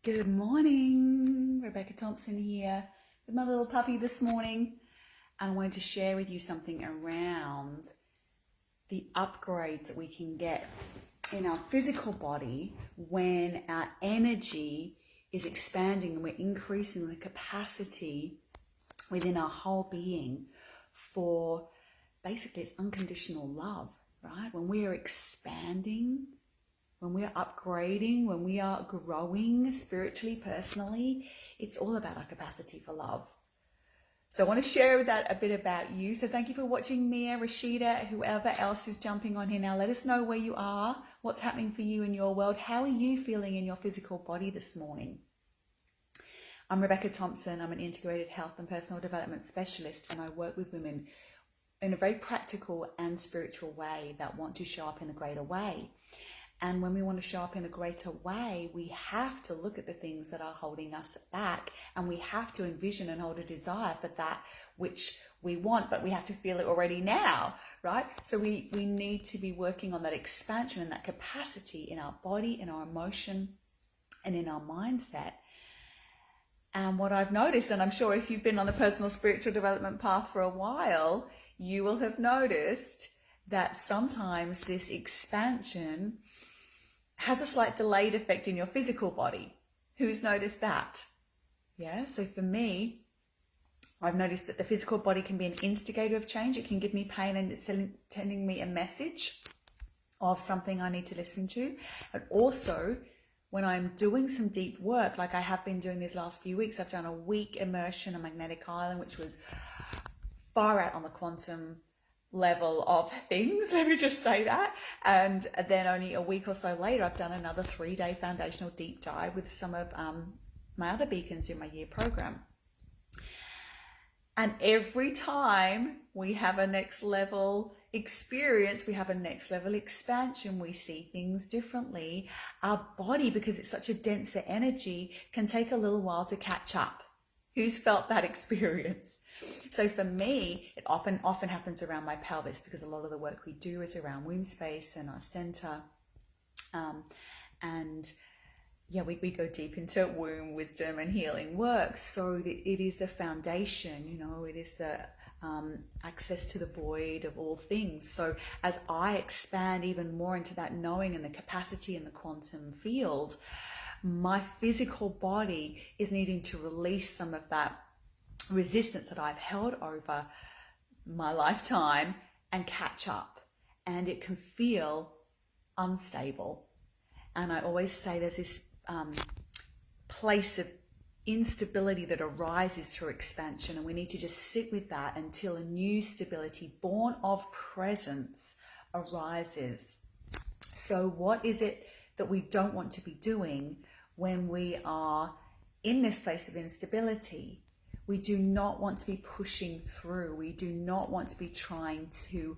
Good morning, Rebecca Thompson here with my little puppy this morning. I wanted to share with you something around the upgrades that we can get in our physical body when our energy is expanding and we're increasing the capacity within our whole being for basically it's unconditional love, right? When we are expanding, when we are upgrading, when we are growing spiritually, personally, it's all about our capacity for love. So I want to share that a bit about you. So thank you for watching, Mia, Rashida, whoever else is jumping on here now. Let us know where you are, what's happening for you in your world. How are you feeling in your physical body this morning? I'm Rebecca Thompson. I'm an integrated health and personal development specialist, and I work with women in a very practical and spiritual way that want to show up in a greater way. And when we want to show up in a greater way, we have to look at the things that are holding us back, and we have to envision and hold a desire for that which we want, but we have to feel it already now, right? So we need to be working on that expansion and that capacity in our body, in our emotion, and in our mindset. And what I've noticed, and I'm sure if you've been on the personal spiritual development path for a while, you will have noticed that sometimes this expansion has a slight delayed effect in your physical body. Who's noticed that? Yeah, so for me, I've noticed that the physical body can be an instigator of change. It can give me pain and it's sending me a message of something I need to listen to. And also, when I'm doing some deep work, like I have been doing these last few weeks, I've done a week immersion on Magnetic Island, which was far out on the quantum level of things, let me just say that. And then only a week or so later, I've done another 3-day foundational deep dive with some of my other beacons in my year program. And every time we have a next level experience, we have a next level expansion, we see things differently. Our body, because it's such a denser energy, can take a little while to catch up. Who's felt that experience? So for me, it often happens around my pelvis, because a lot of the work we do is around womb space and our center. And yeah, we go deep into womb wisdom and healing work. So it is the foundation, it is the access to the void of all things. So as I expand even more into that knowing and the capacity in the quantum field, my physical body is needing to release some of that resistance that I've held over my lifetime and catch up, and it can feel unstable. And I always say there's this place of instability that arises through expansion, and we need to just sit with that until a new stability born of presence arises. So what is it that we don't want to be doing when we are in this place of instability? We do not want to be pushing through. We do not want to be trying to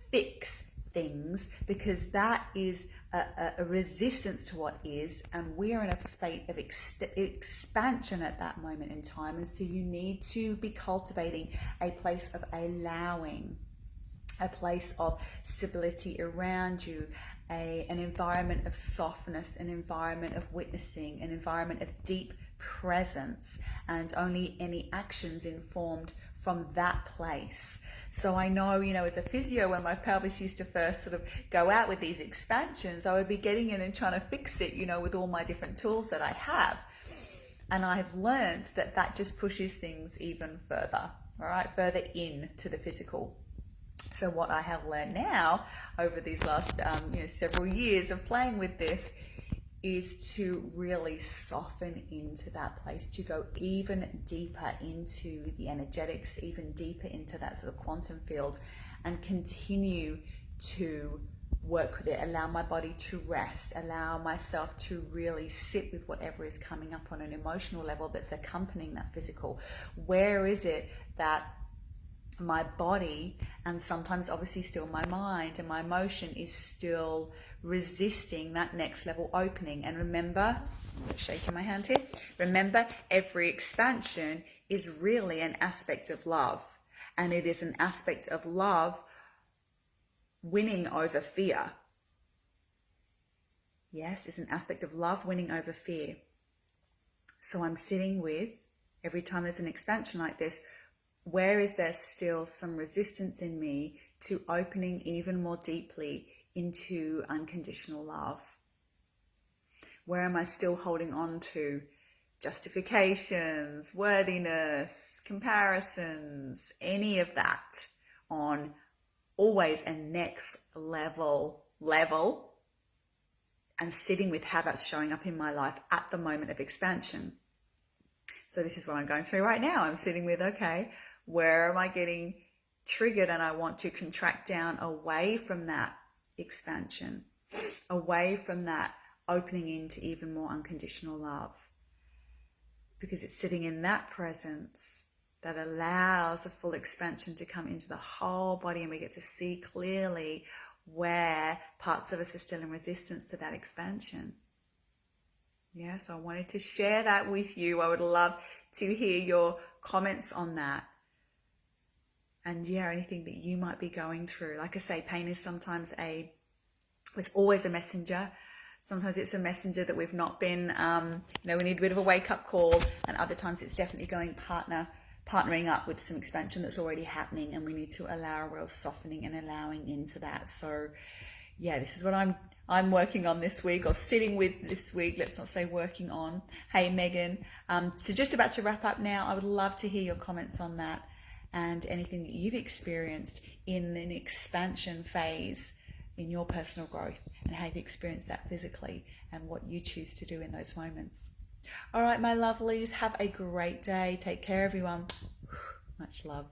fix things, because that is a resistance to what is, and we are in a state of expansion at that moment in time. And so you need to be cultivating a place of allowing, a place of stability around you, an environment of softness, an environment of witnessing, an environment of deep presence, and only any actions informed from that place. So I know, as a physio, when my pelvis used to first sort of go out with these expansions, I would be getting in and trying to fix it, with all my different tools that I have. And I've learned that just pushes things even further, all right, further in to the physical. So what I have learned now over these last several years of playing with this is to really soften into that place, to go even deeper into the energetics, even deeper into that sort of quantum field, and continue to work with it, allow my body to rest, allow myself to really sit with whatever is coming up on an emotional level that's accompanying that physical. Where is it that my body, and sometimes obviously still my mind and my emotion, is still resisting that next level opening? And remember, I'm shaking my hand here, remember, every expansion is really an aspect of love, and it is an aspect of love winning over fear. Yes, it's an aspect of love winning over fear. So I'm sitting with, every time there's an expansion like this, where is there still some resistance in me to opening even more deeply into unconditional love? Where am I still holding on to justifications, worthiness, comparisons, any of that on always a next level, and sitting with how that's showing up in my life at the moment of expansion? So this is what I'm going through right now. I'm sitting with, okay, where am I getting triggered and I want to contract down away from that expansion, away from that opening into even more unconditional love? Because it's sitting in that presence that allows a full expansion to come into the whole body, and we get to see clearly where parts of us are still in resistance to that expansion. Yeah, so I wanted to share that with you. I would love to hear your comments on that. And yeah, anything that you might be going through. Like I say, pain is sometimes it's always a messenger. Sometimes it's a messenger that we've not been, we need a bit of a wake-up call, and other times it's definitely partnering up with some expansion that's already happening, and we need to allow a real softening and allowing into that. So yeah, this is what I'm working on this week, or sitting with this week. Let's not say working on. Hey, Megan. So just about to wrap up now. I would love to hear your comments on that and anything that you've experienced in an expansion phase in your personal growth, and how you've experienced that physically and what you choose to do in those moments. All right, my lovelies, have a great day. Take care, everyone. Much love.